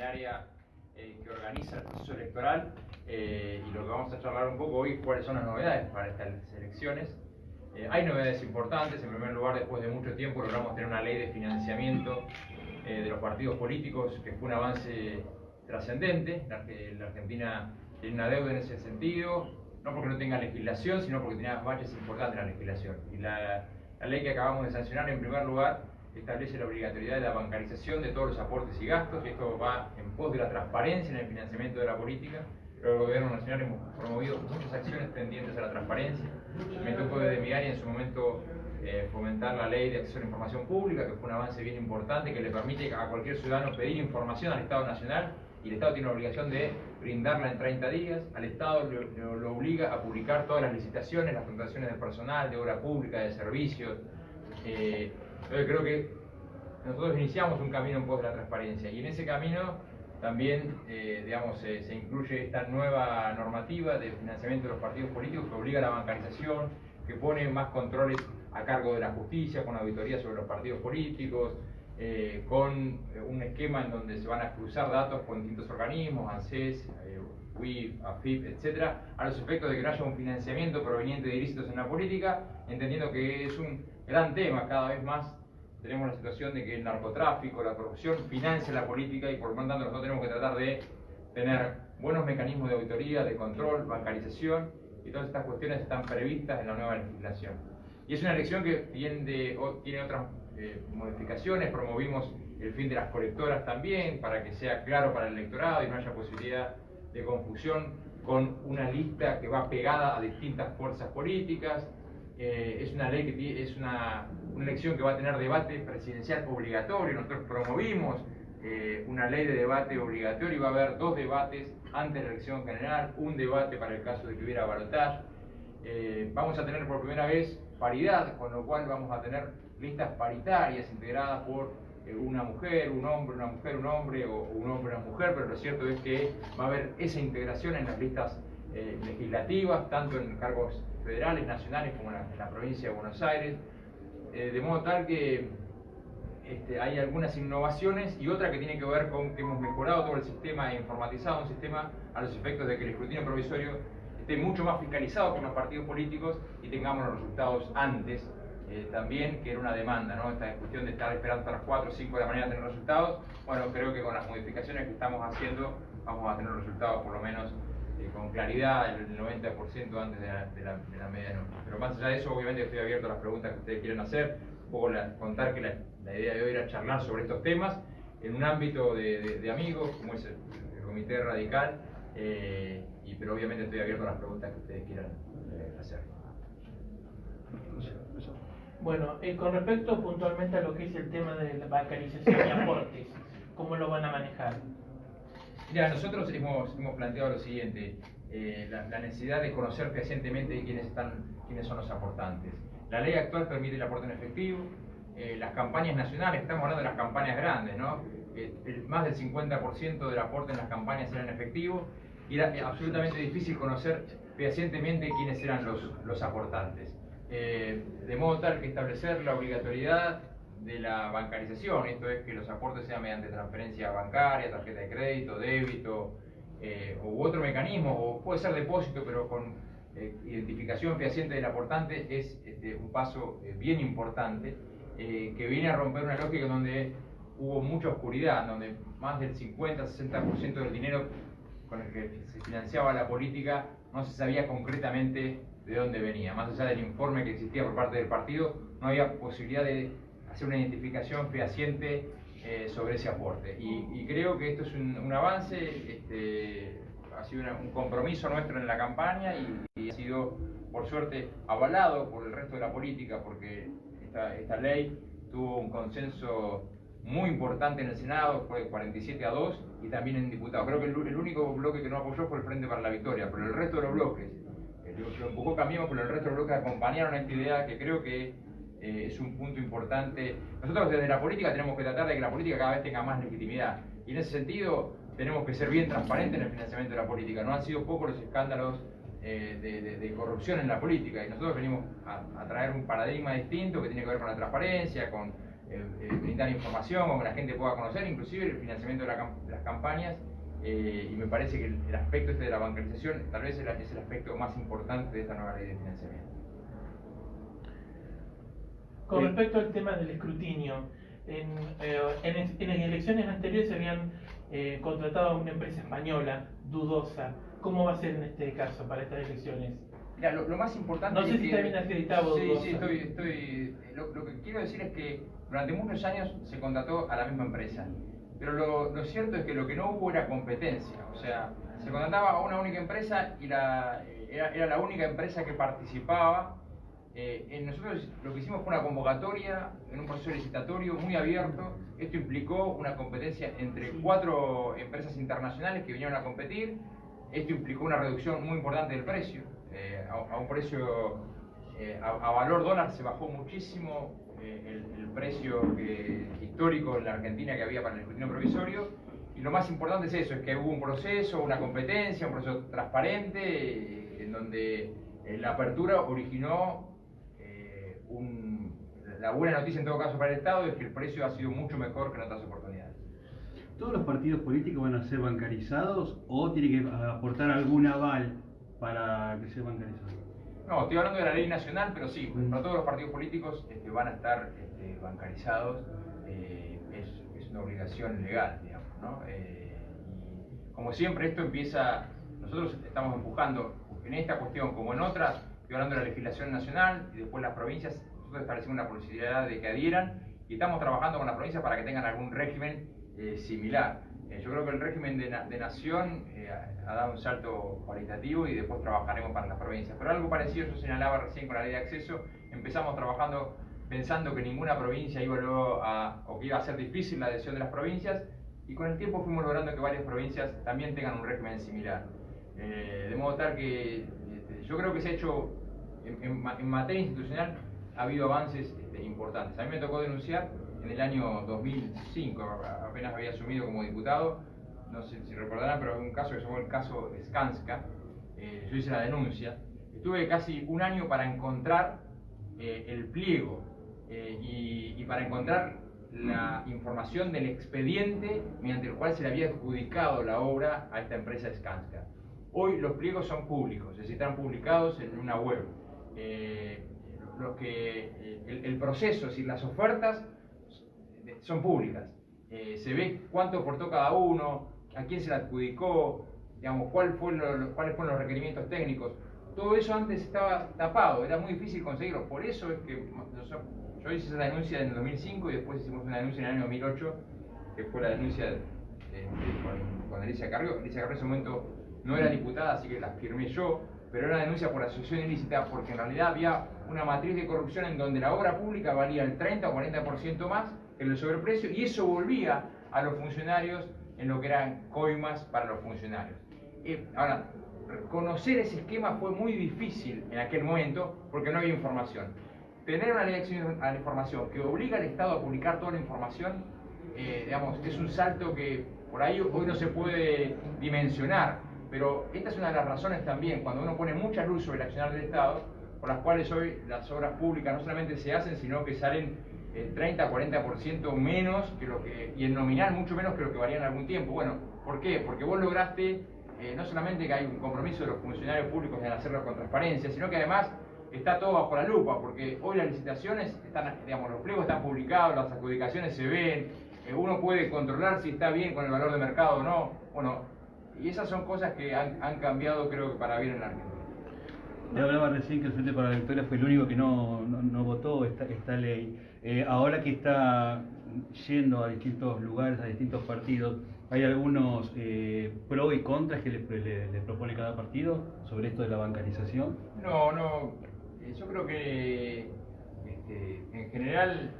área que organiza el proceso electoral, y lo que vamos a charlar un poco hoy es cuáles son las novedades para estas elecciones. Hay novedades importantes. En primer lugar, después de mucho tiempo logramos tener una ley de financiamiento de los partidos políticos, que fue un avance trascendente. La Argentina tiene una deuda en ese sentido, no porque no tenga legislación, sino porque tenía baches importantes en la legislación. Y la ley que acabamos de sancionar, en primer lugar, establece la obligatoriedad de la bancarización de todos los aportes y gastos, y esto va en pos de la transparencia en el financiamiento de la política. Pero el Gobierno Nacional hemos promovido muchas acciones tendientes a la transparencia. Me tocó desde mi área en su momento fomentar la ley de acceso a la información pública, que fue un avance bien importante, que le permite a cualquier ciudadano pedir información al Estado Nacional, y el Estado tiene la obligación de brindarla en 30 días. Al Estado lo obliga a publicar todas las licitaciones, las contrataciones del personal, de obra pública, de servicios. Entonces creo que nosotros iniciamos un camino en pos de la transparencia, y en ese camino también se incluye esta nueva normativa de financiamiento de los partidos políticos, que obliga a la bancarización, que pone más controles a cargo de la justicia, con auditoría sobre los partidos políticos, con un esquema en donde se van a cruzar datos con distintos organismos, ANSES, UIF, AFIP, etc., a los efectos de que no haya un financiamiento proveniente de ilícitos en la política, entendiendo que es un gran tema. Cada vez más tenemos la situación de que el narcotráfico, la corrupción financia la política, y por lo tanto nosotros tenemos que tratar de tener buenos mecanismos de auditoría, de control, bancarización, y todas estas cuestiones están previstas en la nueva legislación. Y es una elección que tiene otras modificaciones. Promovimos el fin de las colectoras también, para que sea claro para el electorado y no haya posibilidad de confusión con una lista que va pegada a distintas fuerzas políticas. Es una ley que es una elección que va a tener debate presidencial obligatorio. Nosotros promovimos una ley de debate obligatorio, y va a haber 2 debates antes de la elección general, un debate para el caso de que hubiera balotaje. Vamos a tener por primera vez paridad, con lo cual vamos a tener listas paritarias integradas por una mujer, un hombre, una mujer, un hombre, o un hombre, una mujer, pero lo cierto es que va a haber esa integración en las listas legislativas, tanto en cargos federales, nacionales, como en la provincia de Buenos Aires, de modo tal que hay algunas innovaciones, y otra que tiene que ver con que hemos mejorado todo el sistema e informatizado un sistema a los efectos de que el escrutinio provisorio esté mucho más fiscalizado por los partidos políticos y tengamos los resultados antes, también, que era una demanda, ¿no? Esta cuestión de estar esperando hasta las 4 o 5 de la mañana a tener resultados. Bueno, creo que con las modificaciones que estamos haciendo vamos a tener resultados por lo menos con claridad, el 90% antes de la medianoche. Pero más allá de eso, obviamente estoy abierto a las preguntas que ustedes quieran hacer. Un poco contar que la idea de hoy era charlar sobre estos temas en un ámbito de amigos, como es el Comité Radical, pero obviamente estoy abierto a las preguntas que ustedes quieran hacer. Bueno, con respecto puntualmente a lo que es el tema de la bancarización y aportes, ¿cómo lo van a manejar? Mira, nosotros hemos planteado lo siguiente: la necesidad de conocer fehacientemente quiénes son los aportantes. La ley actual permite el aporte en efectivo. Las campañas nacionales, estamos hablando de las campañas grandes, ¿no? Más del 50% del aporte en las campañas era en efectivo, y era absolutamente difícil conocer fehacientemente quiénes eran los aportantes. De modo tal que establecer la obligatoriedad de la bancarización, esto es, que los aportes sean mediante transferencia bancaria, tarjeta de crédito, débito, u otro mecanismo, o puede ser depósito, pero con identificación fehaciente del aportante, es un paso bien importante, que viene a romper una lógica donde hubo mucha oscuridad, donde más del 50-60% del dinero con el que se financiaba la política no se sabía concretamente de dónde venía. Más allá del informe que existía por parte del partido, no había posibilidad de hacer una identificación fehaciente sobre ese aporte. Y creo que esto es un avance, ha sido un compromiso nuestro en la campaña, y ha sido, por suerte, avalado por el resto de la política, porque esta ley tuvo un consenso muy importante en el Senado, fue 47-2, y también en diputados. Creo que el único bloque que no apoyó fue el Frente para la Victoria, pero el resto de los bloques, lo empujó Cambiemos, pero el resto de los bloques acompañaron a esta idea, que creo que es un punto importante. Nosotros desde la política tenemos que tratar de que la política cada vez tenga más legitimidad, y en ese sentido tenemos que ser bien transparentes en el financiamiento de la política. No han sido pocos los escándalos de corrupción en la política, y nosotros venimos a traer un paradigma distinto que tiene que ver con la transparencia, con brindar información o que la gente pueda conocer, inclusive el financiamiento de las campañas. Y me parece que el aspecto este de la bancarización tal vez es el aspecto más importante de esta nueva ley de financiamiento. Con respecto al tema del escrutinio, en elecciones anteriores se habían contratado a una empresa española, dudosa. ¿Cómo va a ser en este caso para estas elecciones? Mira, lo más importante no sé es si que, está bien acreditado. Sí, dudosa. sí, lo que quiero decir es que durante muchos años se contrató a la misma empresa. Pero lo cierto es que lo que no hubo era competencia. O sea, se contrataba a una única empresa y era la única empresa que participaba. Nosotros lo que hicimos fue una convocatoria en un proceso licitatorio muy abierto. Esto implicó una competencia entre 4 empresas internacionales que vinieron a competir. Esto implicó una reducción muy importante del precio. A un precio, a valor dólar se bajó muchísimo el precio histórico en la Argentina que había para el escrutinio provisorio. Y lo más importante es eso, es que hubo un proceso, una competencia, un proceso transparente, en donde la apertura originó la buena noticia en todo caso para el Estado es que el precio ha sido mucho mejor que en otras oportunidades. ¿Todos los partidos políticos van a ser bancarizados o tiene que aportar algún aval para que sea bancarizado? No, estoy hablando de la ley nacional, pero sí, para todos los partidos políticos van a estar bancarizados, es una obligación legal, digamos, ¿no? Y como siempre esto empieza, nosotros estamos empujando en esta cuestión como en otras, estoy hablando de la legislación nacional y después las provincias, nosotros establecimos una posibilidad de que adhieran y estamos trabajando con las provincias para que tengan algún régimen similar. Yo creo que el régimen de nación ha dado un salto cualitativo y después trabajaremos para las provincias. Pero algo parecido, yo señalaba recién con la ley de acceso, empezamos trabajando pensando que ninguna provincia iba luego o que iba a ser difícil la adhesión de las provincias, y con el tiempo fuimos logrando que varias provincias también tengan un régimen similar. De modo tal que yo creo que se ha hecho, en materia institucional, ha habido avances importantes. A mí me tocó denunciar en el año 2005, apenas había asumido como diputado, no sé si recordarán, pero un caso que se llamó el caso Skanska. Yo hice la denuncia, estuve casi un año para encontrar el pliego y para encontrar la información del expediente mediante el cual se le había adjudicado la obra a esta empresa Skanska. Hoy los pliegos son públicos, es decir, están publicados en una web. El proceso, es decir, las ofertas son públicas. Se ve cuánto aportó cada uno, a quién se le adjudicó, digamos, cuáles fueron los requerimientos técnicos. Todo eso antes estaba tapado, era muy difícil conseguirlo. Por eso es que yo hice esa denuncia en el 2005 y después hicimos una denuncia en el año 2008, que fue la denuncia con Alicia Carrió. Alicia Carrió en ese momento no era diputada, así que la firmé yo, pero era una denuncia por asociación ilícita, porque en realidad había una matriz de corrupción en donde la obra pública valía el 30 o 40% más que el sobreprecio, y eso volvía a los funcionarios en lo que eran coimas para los funcionarios. Ahora, conocer ese esquema fue muy difícil en aquel momento porque no había información. Tener una ley de acceso a la información que obliga al Estado a publicar toda la información, digamos, es un salto que por ahí hoy no se puede dimensionar, pero esta es una de las razones también, cuando uno pone mucha luz sobre el accionar del Estado, por las cuales hoy las obras públicas no solamente se hacen, sino que salen 30-40% menos que lo que, y en nominal mucho menos que lo que valía en algún tiempo. Bueno, ¿por qué? Porque vos lograste no solamente que hay un compromiso de los funcionarios públicos en hacerlo con transparencia, sino que además está todo bajo la lupa, porque hoy las licitaciones están, digamos, los pliegos están publicados, las adjudicaciones se ven, uno puede controlar si está bien con el valor de mercado o no. Bueno, y esas son cosas que han cambiado, creo que para bien en la Argentina. Te hablaba recién que el Frente para la Victoria fue el único que no votó esta ley. Ahora que está yendo a distintos lugares, a distintos partidos, ¿hay algunos pro y contras que le propone cada partido sobre esto de la bancarización? No, yo creo que en general,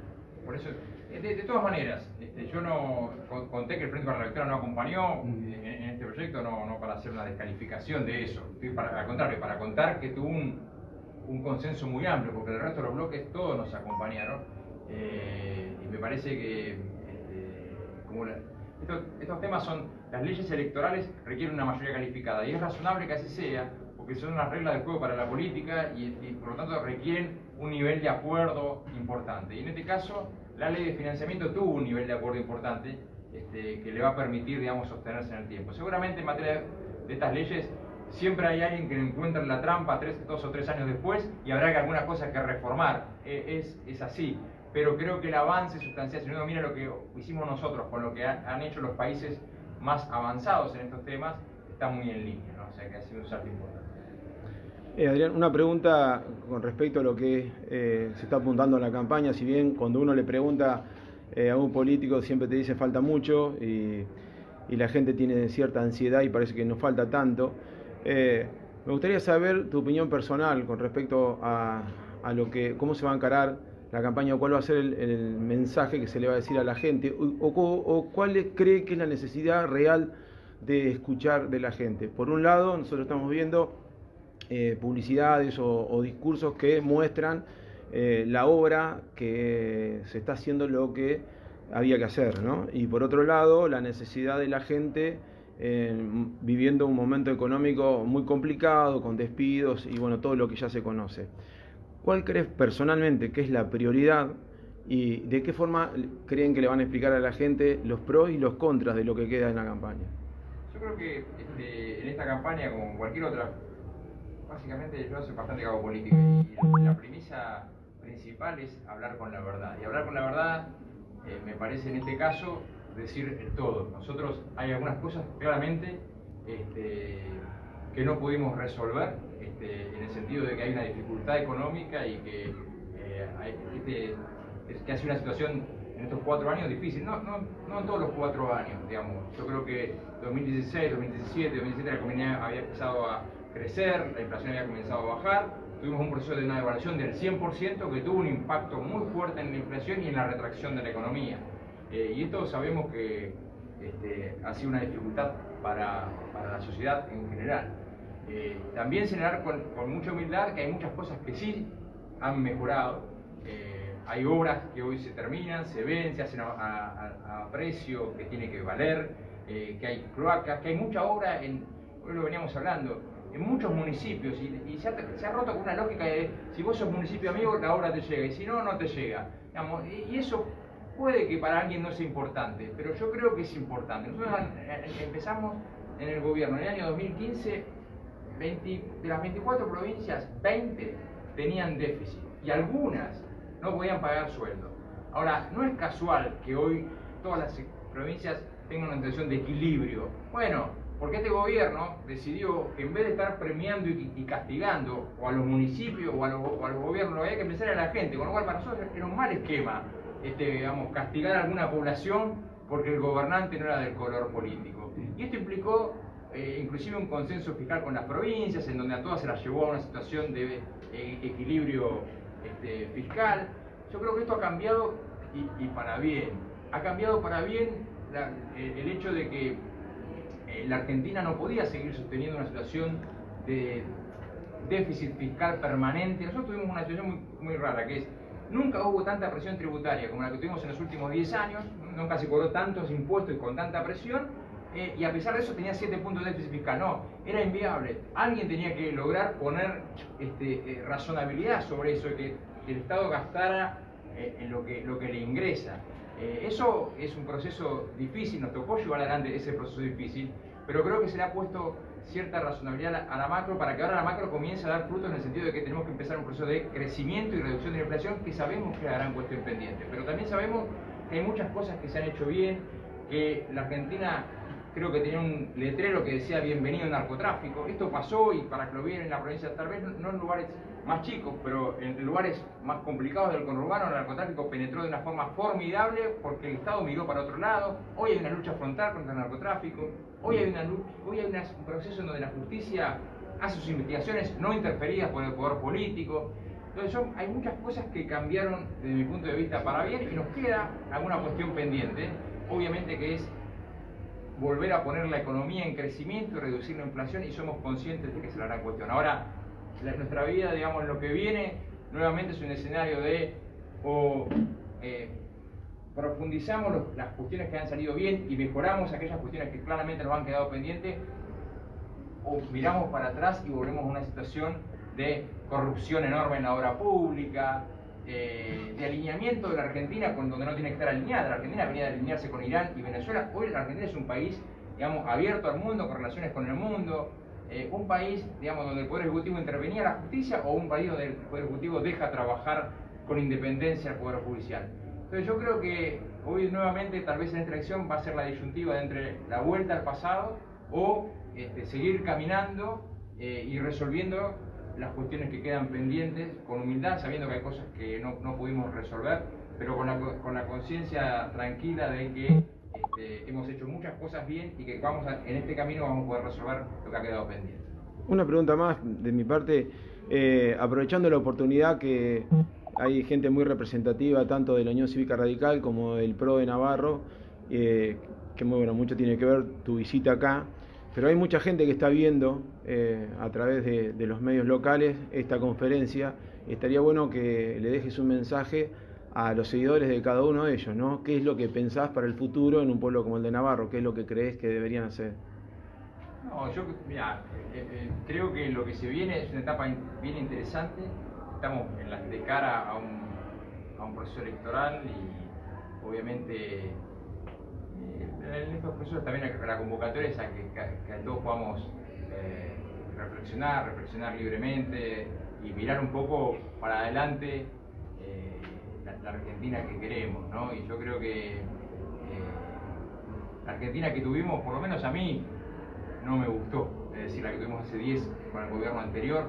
por eso, de todas maneras, yo no conté que el Frente para la Victoria no acompañó en este proyecto, no para hacer una descalificación de eso, al contrario, para contar que tuvo un consenso muy amplio, porque el resto de los bloques todos nos acompañaron, y me parece que estos temas las leyes electorales requieren una mayoría calificada, y es razonable que así sea, porque son las reglas del juego para la política y por lo tanto requieren un nivel de acuerdo importante. Y en este caso, la ley de financiamiento tuvo un nivel de acuerdo importante que le va a permitir, digamos, sostenerse en el tiempo. Seguramente en materia de estas leyes siempre hay alguien que encuentra la trampa 2 o 3 años después y habrá alguna cosa que reformar. Es así. Pero creo que el avance sustancial, si uno mira lo que hicimos nosotros con lo que han hecho los países más avanzados en estos temas, está muy en línea, ¿no? O sea que ha sido un salto importante. Adrián, una pregunta con respecto a lo que se está apuntando en la campaña. Si bien cuando uno le pregunta a un político siempre te dice falta mucho y la gente tiene cierta ansiedad y parece que no falta tanto, me gustaría saber tu opinión personal con respecto a cómo se va a encarar la campaña, o cuál va a ser el mensaje que se le va a decir a la gente, o cuál cree que es la necesidad real de escuchar de la gente. Por un lado, nosotros estamos viendo publicidades o discursos que muestran la obra que se está haciendo lo que había que hacer, ¿no? Y por otro lado, la necesidad de la gente viviendo un momento económico muy complicado, con despidos y bueno, todo lo que ya se conoce. ¿Cuál crees personalmente que es la prioridad y de qué forma creen que le van a explicar a la gente los pros y los contras de lo que queda en la campaña? Yo creo que en esta campaña, como en cualquier otra, básicamente yo soy bastante cabo político y la premisa principal es hablar con la verdad. Y hablar con la verdad, me parece en este caso, decir el todo. Nosotros hay algunas cosas claramente que no pudimos resolver, en el sentido de que hay una dificultad económica y que ha sido una situación en estos 4 años difícil, no en todos los 4 años, digamos. Yo creo que 2016, 2017 la economía había empezado a crecer, la inflación había comenzado a bajar, tuvimos un proceso de una devaluación del 100% que tuvo un impacto muy fuerte en la inflación y en la retracción de la economía. Y esto sabemos que ha sido una dificultad para la sociedad en general. También señalar con mucha humildad que hay muchas cosas que sí han mejorado. Hay obras que hoy se terminan, se ven, se hacen a precio que tiene que valer, que hay cloacas, que hay mucha obra, hoy lo veníamos hablando, en muchos municipios y se ha roto con una lógica de si vos sos municipio amigo la obra te llega y si no, no te llega. Digamos, y eso puede que para alguien no sea importante, pero yo creo que es importante. Nosotros empezamos en el gobierno en el año 2015, de las 24 provincias, 20 tenían déficit y algunas no podían pagar sueldo. Ahora, no es casual que hoy todas las provincias tengan una situación de equilibrio. Bueno, porque este gobierno decidió que en vez de estar premiando y castigando o a los municipios o a los gobiernos, lo que había que pensar a la gente, con lo cual para nosotros era un mal esquema digamos, castigar a alguna población porque el gobernante no era del color político. Y esto implicó inclusive un consenso fiscal con las provincias, en donde a todas se las llevó a una situación de equilibrio fiscal. Yo creo que esto ha cambiado y para bien. Ha cambiado para bien el hecho de que la Argentina no podía seguir sosteniendo una situación de déficit fiscal permanente. Nosotros tuvimos una situación muy, muy rara, que es nunca hubo tanta presión tributaria como la que tuvimos en los últimos 10 años, nunca se cobró tantos impuestos y con tanta presión. Y a pesar de eso tenía 7 puntos de déficit fiscal. No, era inviable. Alguien tenía que lograr poner razonabilidad sobre eso, que el Estado gastara en lo que le ingresa. Eso es un proceso difícil, nos tocó llevar adelante ese proceso difícil, pero creo que se le ha puesto cierta razonabilidad a la macro para que ahora la macro comience a dar frutos en el sentido de que tenemos que empezar un proceso de crecimiento y reducción de la inflación que sabemos que harán cuestión pendiente. Pero también sabemos que hay muchas cosas que se han hecho bien, que la Argentina creo que tenía un letrero que decía bienvenido al narcotráfico. Esto pasó y para que lo vieran en la provincia, tal vez no en lugares más chicos, pero en lugares más complicados del conurbano, el narcotráfico penetró de una forma formidable porque el Estado miró para otro lado. Hoy hay una lucha frontal contra el narcotráfico, hoy hay un proceso en donde la justicia hace sus investigaciones no interferidas por el poder político. Entonces hay muchas cosas que cambiaron desde mi punto de vista para bien y nos queda alguna cuestión pendiente, obviamente, que es volver a poner la economía en crecimiento y reducir la inflación, y somos conscientes de que es la gran cuestión. Ahora, nuestra vida, digamos, lo que viene, nuevamente es un escenario de profundizamos las cuestiones que han salido bien y mejoramos aquellas cuestiones que claramente nos han quedado pendientes, o miramos para atrás y volvemos a una situación de corrupción enorme en la obra pública, de alineamiento de la Argentina con donde no tiene que estar alineada. La Argentina venía de alinearse con Irán y Venezuela. Hoy la Argentina es un país, digamos, abierto al mundo, con relaciones con el mundo, un país, digamos, donde el Poder Ejecutivo intervenía la justicia, o un país donde el Poder Ejecutivo deja trabajar con independencia al Poder Judicial. Entonces yo creo que hoy nuevamente, tal vez en esta elección, va a ser la disyuntiva entre la vuelta al pasado o seguir caminando y resolviendo las cuestiones que quedan pendientes con humildad, sabiendo que hay cosas que no pudimos resolver, pero con la conciencia tranquila de que hemos hecho muchas cosas bien y que en este camino vamos a poder resolver lo que ha quedado pendiente. Una pregunta más de mi parte, aprovechando la oportunidad que hay gente muy representativa tanto de la Unión Cívica Radical como del PRO de Navarro, que mucho tiene que ver tu visita acá, pero hay mucha gente que está viendo a través de los medios locales esta conferencia. Estaría bueno que le dejes un mensaje a los seguidores de cada uno de ellos, ¿no? ¿Qué es lo que pensás para el futuro en un pueblo como el de Navarro? ¿Qué es lo que crees que deberían hacer? No, yo creo que lo que se viene es una etapa bien interesante. Estamos de cara a un proceso electoral y obviamente en estos procesos también la convocatoria es a que todos podamos reflexionar libremente y mirar un poco para adelante la Argentina que queremos, ¿no? Y yo creo que la Argentina que tuvimos, por lo menos a mí, no me gustó. Es decir, la que tuvimos hace 10 con el gobierno anterior,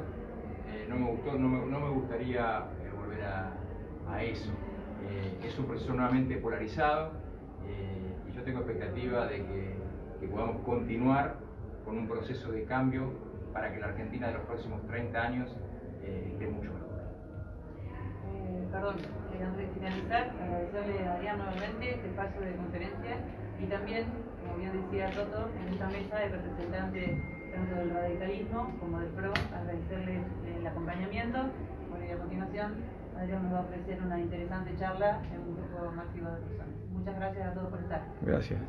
no me gustó, no me gustaría volver a eso. Es un proceso nuevamente polarizado y yo tengo expectativa de que podamos continuar con un proceso de cambio para que la Argentina de los próximos 30 años esté mucho mejor. Perdón, antes de finalizar, agradecerle a Adrián nuevamente este espacio de conferencia y también, como bien decía Toto, en esta mesa de representantes tanto del radicalismo como del PRO, agradecerles el acompañamiento. Bueno, y a continuación, Adrián nos va a ofrecer una interesante charla en un grupo masivo de personas. Muchas gracias a todos por estar. Gracias.